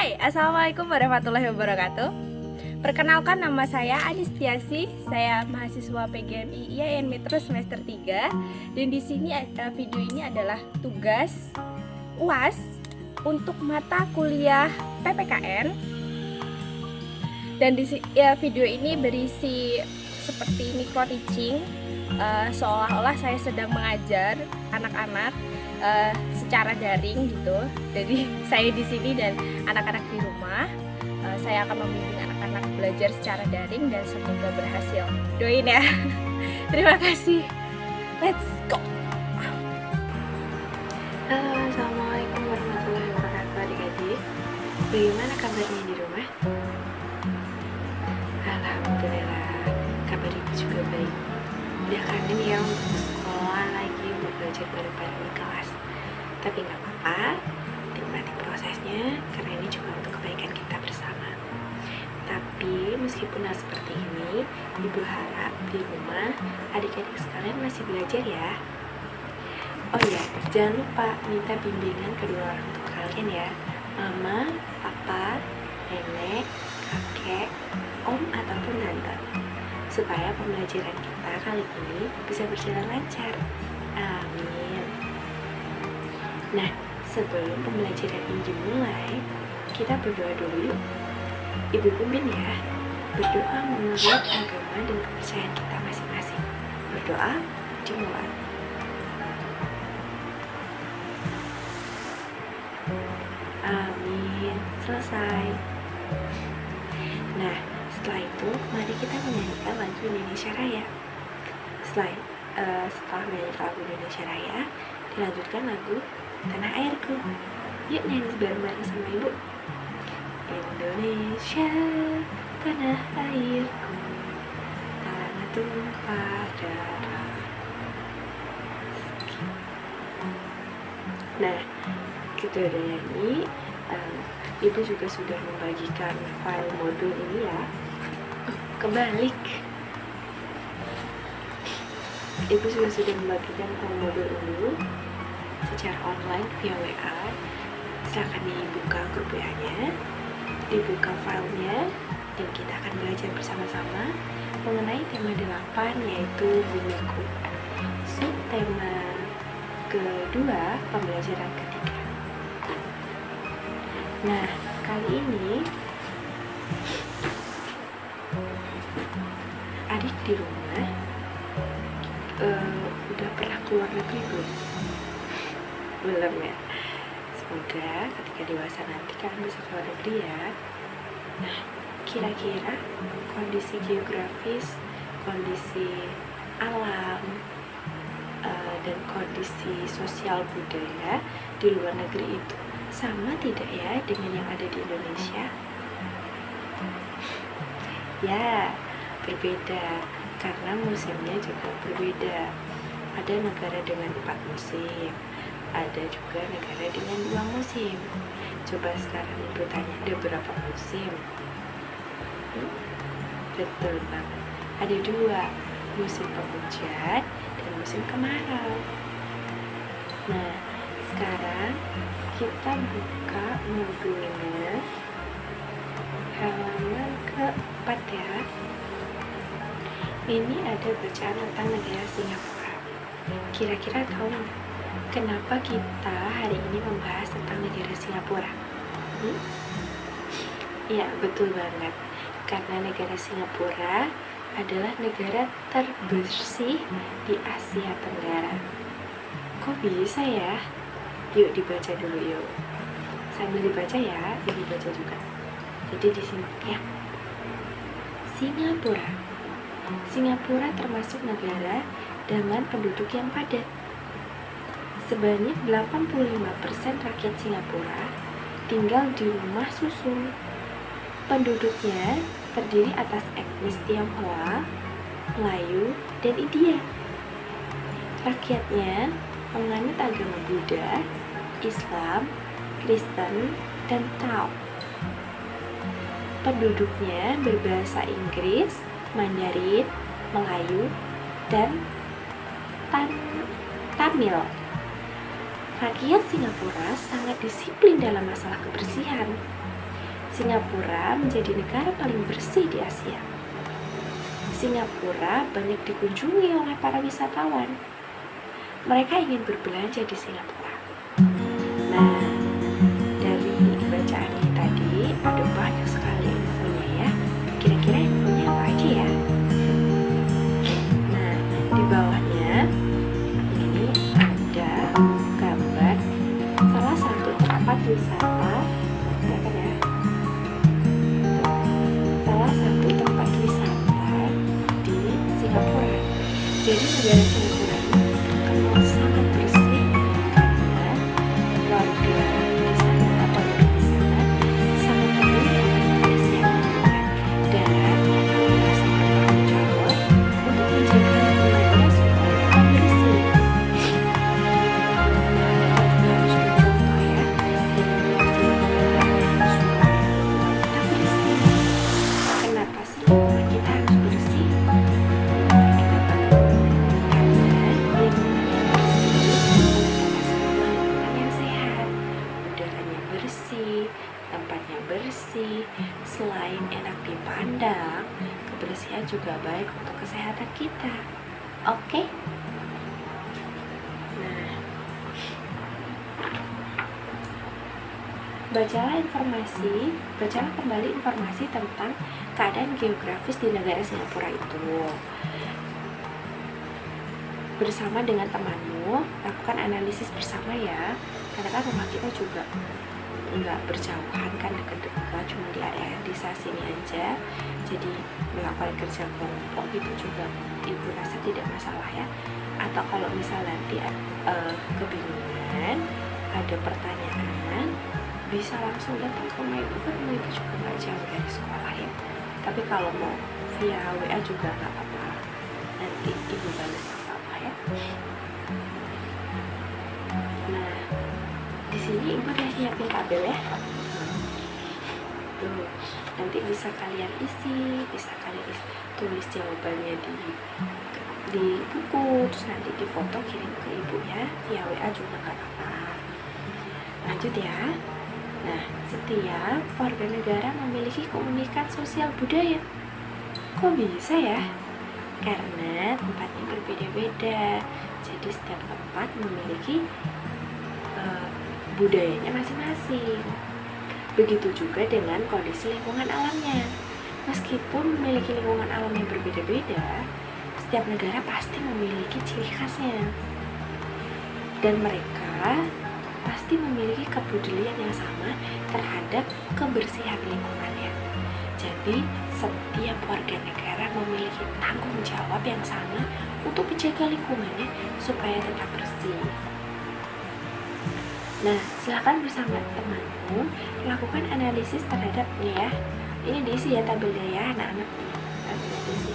Hai, Assalamualaikum warahmatullahi wabarakatuh. Perkenalkan, nama saya Anistiasi. Saya mahasiswa PGMI IAIN Metro semester 3. Dan di sini video ini adalah tugas UAS untuk mata kuliah PPKN. Dan video ini berisi seperti micro teaching, seolah-olah saya sedang mengajar anak-anak secara daring gitu. Jadi saya di sini dan anak-anak di rumah, saya akan membimbing anak-anak belajar secara daring dan semoga berhasil. Doain ya. Terima kasih. Let's go. Halo, assalamualaikum warahmatullahi wabarakatuh adik-adik. Bagaimana kabarnya di rumah? Alhamdulillah, kabar ibu juga baik. Udah kangen ya untuk sekolah lagi, untuk belajar bareng-bareng di kelas. Tapi gak apa-apa, nikmati prosesnya, karena ini juga untuk kebaikan kita bersama. Tapi meskipun hal seperti ini, ibu harap di rumah adik-adik sekalian masih belajar ya. Oh ya, jangan lupa minta bimbingan kedua orang tua kalian ya, mama, papa, nenek, kakek, om ataupun tante, supaya pembelajaran kita kali ini bisa berjalan lancar. Amin. Nah, sebelum pembelajaran ini dimulai, kita berdoa dulu yuk. Ibu pimpin ya, berdoa menurut agama dan kepercayaan kita masing-masing. Berdoa dimulai. Amin. Selesai. Nah, setelah itu mari kita menyanyikan lagu Indonesia Raya. Setelah menyanyikan lagu Indonesia Raya, dilanjutkan lagu Tanah Airku. Yuk nyanyi bareng-bareng sama ibu. Indonesia, tanah airku, tanah tumpah darah. Nah, kita udah nyanyi. Ibu juga sudah membagikan file modul ini ya. Kebalik. Ibu juga sudah membagikan file modul ini secara online via WA. Silahkan dibuka grup WA-nya, dibuka filenya, dan kita akan belajar bersama-sama mengenai tema 8, yaitu bumiku. Subtema kedua, pembelajaran ketiga. Nah, kali ini adik di rumah udah pernah keluar negeri belum? Belum ya? Semoga ketika dewasa nanti kalian bisa keluar negeri ya. Nah, kira-kira kondisi geografis, kondisi alam, dan kondisi sosial budaya di luar negeri itu sama tidak ya dengan yang ada di Indonesia? Ya, berbeda, karena musimnya juga berbeda. Ada negara dengan 4 musim, ada juga negara dengan 2 musim. Coba sekarang ibu tanya, ada berapa musim? Betul banget, ada 2, musim penghujan dan musim kemarau. Nah, sekarang kita buka modulnya halaman ke-4 ya. Ini ada bacaan tentang negara Singapura. Kira-kira tahu nggak kenapa kita hari ini membahas tentang negara Singapura? Ya, betul banget. Karena negara Singapura adalah negara terbersih di Asia Tenggara. Kok bisa ya? Yuk dibaca dulu yuk. Sambil dibaca ya, ibu baca juga. Jadi disimak ya. Singapura termasuk negara dengan penduduk yang padat. Sebanyak 85% rakyat Singapura tinggal di rumah susun. Penduduknya terdiri atas etnis Tionghoa, Melayu, dan India. Rakyatnya menganut agama Buddha, Islam, Kristen, dan Tao. Penduduknya berbahasa Inggris, Mandarin, Melayu, dan Tamil. Rakyat Singapura sangat disiplin dalam masalah kebersihan. Singapura menjadi negara paling bersih di Asia. Singapura banyak dikunjungi oleh para wisatawan. Mereka ingin berbelanja di Singapura. Nah, dari bacaan ini tadi ada banyak sekali infonya ya. Kira-kira infonya apa aja ya? Nah, di bawahnya ini ada gambar salah satu tempat wisata. Lihat ya. Salah satu tempat wisata di Singapura. Jadi negara Singapura ini terkenal sangat bersih karena warga di sana atau penduduk di sana sangat peduli akan kebersihan lingkungan dan merasa bertanggung jawab untuk menjaga lingkungannya supaya tetap bersih. Nah, kita juga harus mencontoh ya dengan bersih supaya lingkungan kita bersih. Kenapa sih lingkungan kita harus bersih? Kita tahu karena lingkungan yang bersih adalah sebuah lingkungan yang sehat, udaranya bersih, tempatnya bersih. Selain enak dipandang, kebersihan juga baik untuk kesehatan kita. Oke? Nah, bacalah kembali informasi tentang keadaan geografis di negara Singapura itu. Bersama dengan temanmu, lakukan analisis bersama ya. Karena kan rumah kita juga nggak berjauhan kan, dekat-dekat, cuma di area desa sini aja. Jadi melakukan kerja kelompok gitu juga ibu rasa tidak masalah ya. Atau kalau misal nanti kebingungan, ada pertanyaan, bisa langsung datang ke rumah ibu, kan rumah ibu juga nggak jauh dari sekolah ya. Tapi kalau mau via WA juga nggak apa-apa, nanti ibu balas apa ya. Nah, di sini ibu udah siapin tabel ya. Tuh, nanti bisa kalian tulis jawabannya di buku, terus nanti difoto kirim ke ibu ya, via WA juga nggak apa-apa. Lanjut ya. Nah, setiap warga negara memiliki keunikan sosial budaya. Kok bisa ya? Karena tempatnya berbeda-beda. Jadi setiap tempat memiliki budayanya masing-masing. Begitu juga dengan kondisi lingkungan alamnya. Meskipun memiliki lingkungan alam yang berbeda-beda, setiap negara pasti memiliki ciri khasnya. Dan mereka pasti memiliki kepedulian yang sama terhadap kebersihan lingkungannya. Jadi, setiap warga negara memiliki tanggung jawab yang sama untuk menjaga lingkungannya supaya tetap bersih. Nah, silakan bersama temanmu lakukan analisis terhadap nih ya. Ini diisi ya tabelnya ya anak-anak nih. Tabelnya diisi.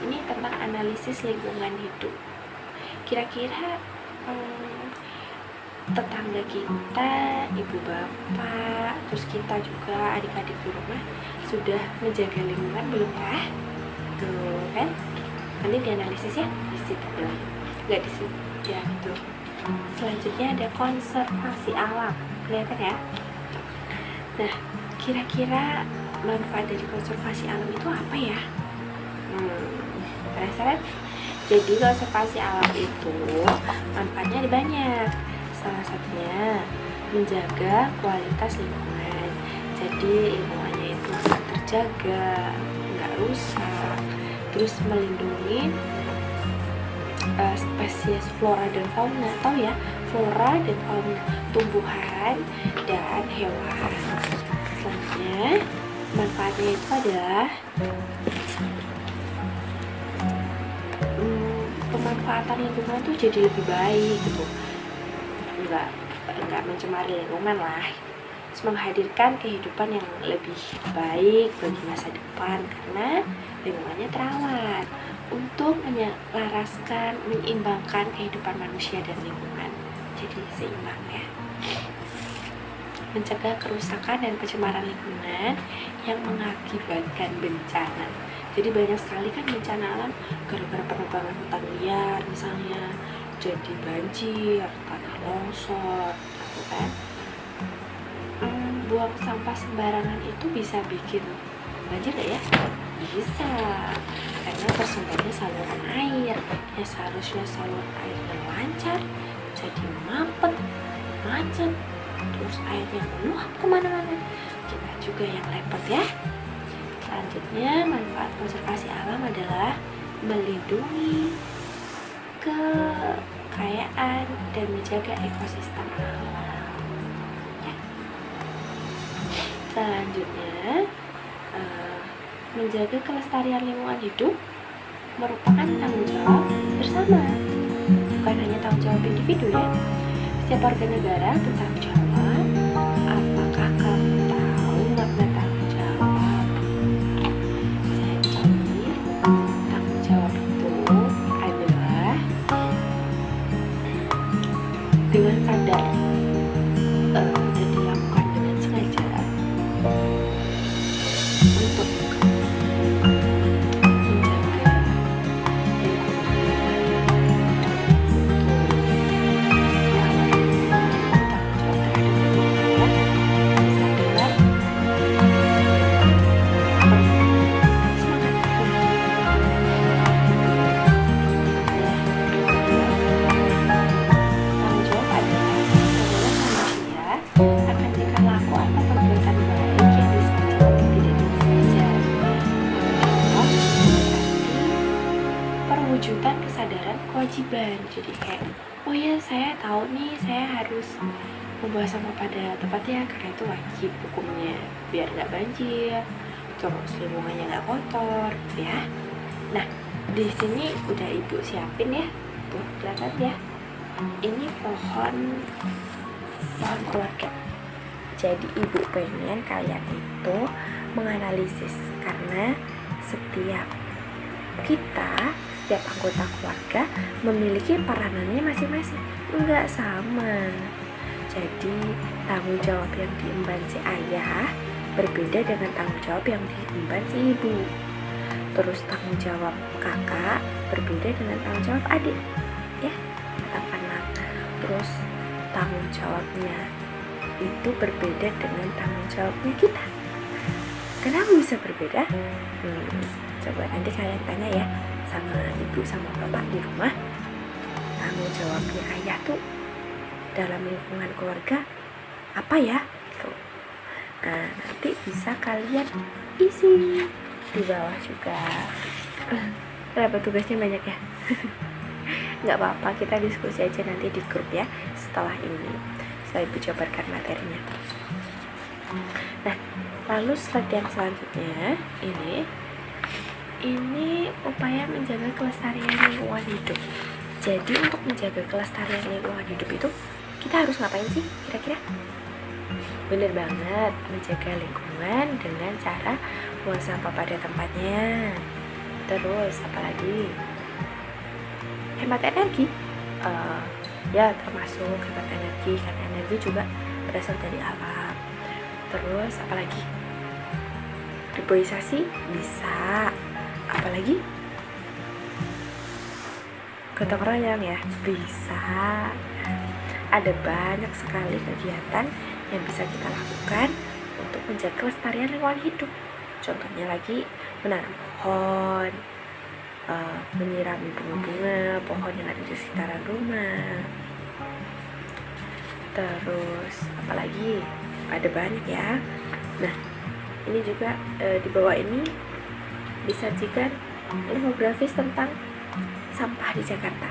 Ini tentang analisis lingkungan hidup. Kira-kira tetangga kita, ibu bapak, terus kita juga adik-adik di rumah sudah menjaga lingkungan belum ya? Tuh kan? Nanti dianalisis ya, diisi tabelnya. Nggak diisi, ya gitu. Selanjutnya ada konservasi alam, kelihatan ya? Nah, kira-kira manfaat dari konservasi alam itu apa ya? Penasaran? Jadi konservasi alam itu manfaatnya ada banyak. Salah satunya menjaga kualitas lingkungan. Jadi lingkungannya itu bisa terjaga, nggak rusak. Terus melindungi spesies flora dan fauna, tahu ya, flora dan fauna, tumbuhan dan hewan. Selanjutnya manfaatnya itu adalah pemanfaatan lingkungan tuh jadi lebih baik gitu, nggak mencemari lingkungan lah. Terus menghadirkan kehidupan yang lebih baik bagi masa depan karena lingkungannya terawat untuk menyelaraskan, menyeimbangkan kehidupan manusia dan lingkungan. Jadi seimbang ya. Mencegah kerusakan dan pencemaran lingkungan yang mengakibatkan bencana. Jadi banyak sekali kan bencana alam gara-gara penebangan hutan liar misalnya, jadi banjir, tanah longsor, gitu kan. buang sampah sembarangan itu bisa bikin banjir nggak ya? Bisa, karena tersumbatnya saluran air yang seharusnya saluran airnya lancar jadi mampet, macet, terus airnya meluap kemana-mana. Kita juga yang repot ya. Selanjutnya, manfaat konservasi alam adalah melindungi kekayaan dan menjaga ekosistem alam. Ya. Selanjutnya, menjaga kelestarian lingkungan hidup merupakan tanggung jawab bersama, bukan hanya tanggung jawab individu ya. Setiap warga negara bertanggung jawab. Apakah kamu tahu makna tanggung jawab? Jadi, tanggung jawab itu adalah dengan sadar dan dilakukan dengan sengaja untuk menjaga perwujudan kesadaran kewajiban. Jadi kayak, oh ya saya tahu nih saya harus membuang sampah pada tempatnya karena itu wajib hukumnya biar nggak banjir, terus lingkungannya nggak kotor, gitu ya. Nah di sini udah ibu siapin ya, tuh kelihatan ya. Ini pohon keluarga. Jadi ibu pengen kalian itu menganalisis karena setiap anggota keluarga memiliki peranannya masing-masing, enggak sama. Jadi tanggung jawab yang diemban si ayah berbeda dengan tanggung jawab yang diemban si ibu. Terus tanggung jawab kakak berbeda dengan tanggung jawab adik, ya, anak-anak. Terus tanggung jawabnya itu berbeda dengan tanggung jawabnya kita. Kenapa bisa berbeda? Coba nanti kalian tanya ya sama ibu sama bapak di rumah, tanggung jawabnya ayah tuh dalam lingkungan keluarga apa ya? Gitu. Nah, nanti bisa kalian isi di bawah juga. Kenapa tugasnya banyak ya? Nggak apa-apa, kita diskusi aja nanti di grup ya setelah ini, setelah ibu jabarkan materinya. Nah, lalu slide yang selanjutnya ini upaya menjaga kelestarian lingkungan hidup. Jadi untuk menjaga kelestarian lingkungan hidup itu kita harus ngapain sih kira-kira? Bener banget, menjaga lingkungan dengan cara buang sampah pada tempatnya. Terus apalagi? Hemat energi. Ya termasuk hemat energi, karena energi juga berasal dari alam. Terus apalagi? Reboisasi bisa. Apalagi? Gotong royong ya, bisa. Ada banyak sekali kegiatan yang bisa kita lakukan untuk menjaga kelestarian lingkungan hidup. Contohnya lagi menanam pohon, menyirami bunga-bunga, pohon yang ada di sekitaran rumah. Terus apalagi? Ada banyak ya. Nah, ini juga di bawah ini disajikan infografis tentang sampah di Jakarta.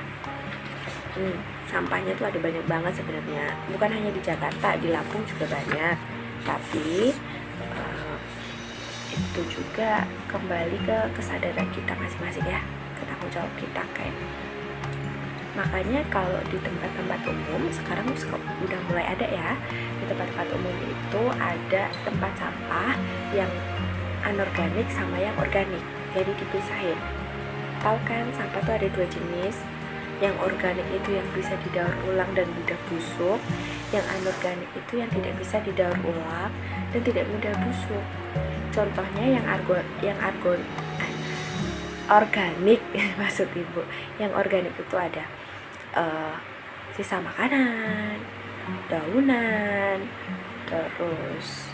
Sampahnya tuh ada banyak banget sebenarnya, bukan hanya di Jakarta, di Lampung juga banyak. Tapi itu juga kembali ke kesadaran kita masing-masing ya, ke tanggung jawab kita kayak. Makanya kalau di tempat-tempat umum sekarang udah mulai ada ya, di tempat-tempat umum itu ada tempat sampah yang anorganik sama yang organik, jadi dipisahin. Tahu kan sampah tuh ada dua jenis. Yang organik itu yang bisa didaur ulang dan mudah busuk. Yang anorganik itu yang tidak bisa didaur ulang dan tidak mudah busuk. Contohnya yang organik maksud ibu. Yang organik itu ada sisa makanan, daunan, terus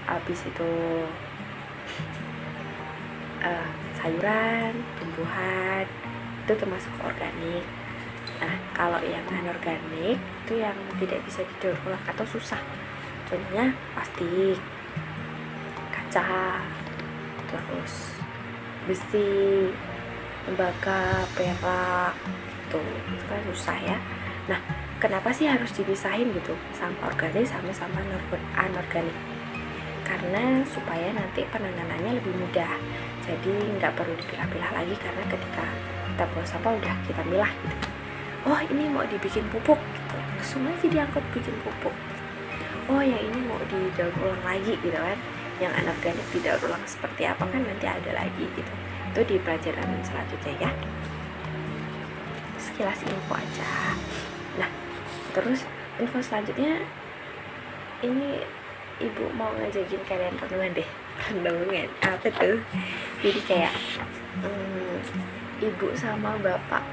habis itu sayuran, tumbuhan, itu termasuk organik. Nah, kalau yang anorganik itu yang tidak bisa didaur ulang atau susah, contohnya plastik, kaca, terus besi, tembaga, perak, itu kan susah ya. Nah, kenapa sih harus dipisahin gitu, sampah organik sama sampah anorganik? Karena supaya nanti penanganannya lebih mudah, jadi nggak perlu dipilah-pilah lagi, karena ketika kita buang sampah udah kita milah gitu. Oh, ini mau dibikin pupuk gitu, langsung aja diangkut bikin pupuk. Oh, yang ini mau didaur ulang lagi gitu kan, yang anorganik didaur ulang seperti apa kan nanti ada lagi gitu. Itu di pelajaran selanjutnya ya, sekilas info aja. Nah, terus info selanjutnya ini ibu mau ngajakin kalian renungan deh. Renungan apa tuh? Jadi kayak ibu sama bapak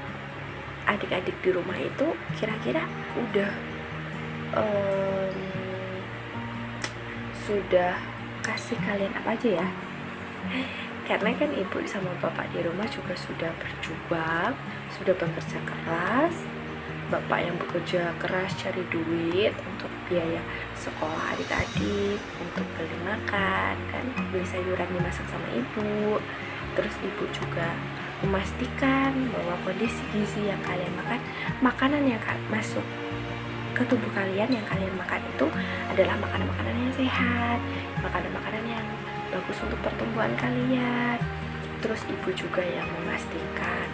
adik-adik di rumah itu kira-kira udah sudah kasih kalian apa aja ya? Karena kan ibu sama bapak di rumah juga sudah berjuang, sudah bekerja keras. Bapak yang bekerja keras cari duit untuk biaya sekolah adik-adik, untuk beli makan, kan beli sayuran dimasak sama ibu. Terus ibu juga memastikan bahwa kondisi gizi yang kalian makan, makanan yang masuk ke tubuh kalian yang kalian makan itu adalah makanan-makanan yang sehat, makanan-makanan yang bagus untuk pertumbuhan kalian. Terus ibu juga yang memastikan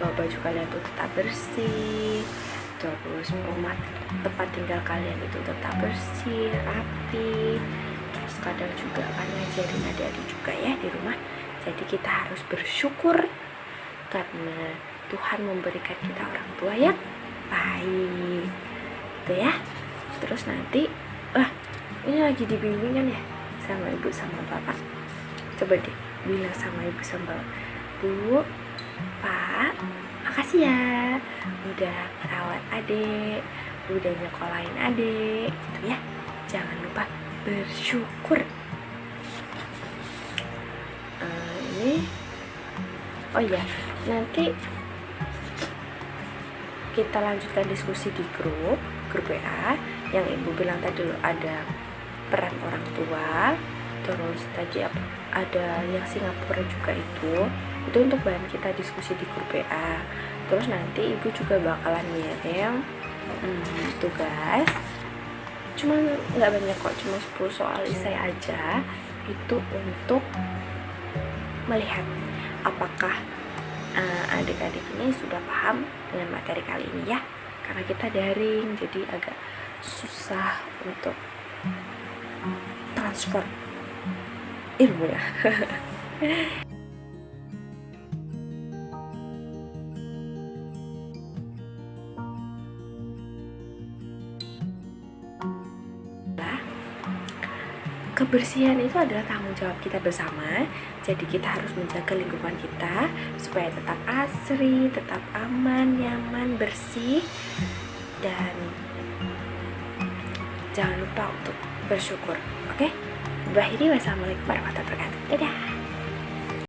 bahwa baju kalian itu tetap bersih, terus rumah tempat tinggal kalian itu tetap bersih, rapi. Terus kadang juga akan ngajarin adik-adik juga ya di rumah. Jadi kita harus bersyukur karena Tuhan memberikan kita orang tua yang baik, gitu ya. Terus nanti, ini lagi dibimbingan ya sama ibu sama bapak. Coba deh bilang sama ibu sama bapak, Bu, Pak, makasih ya udah merawat adik, udah nyekolahin adik, gitu ya. Jangan lupa bersyukur. Oh iya, nanti kita lanjutkan diskusi di grup WA yang ibu bilang tadi loh, ada peran orang tua, terus tadi ada yang Singapura juga itu untuk bahan kita diskusi di grup WA. Terus nanti ibu juga bakalan ngirim tugas, cuma nggak banyak kok, cuma 10 soal esai aja, itu untuk melihat apakah adik-adik ini sudah paham dengan materi kali ini ya. Karena kita daring, jadi agak susah untuk transfer ilmu ya. Kebersihan itu adalah tanggung jawab kita bersama. Jadi kita harus menjaga lingkungan kita supaya tetap asri, tetap aman, nyaman, bersih. Dan jangan lupa untuk bersyukur. Oke? Wassalamualaikum warahmatullahi wabarakatuh. Dadah.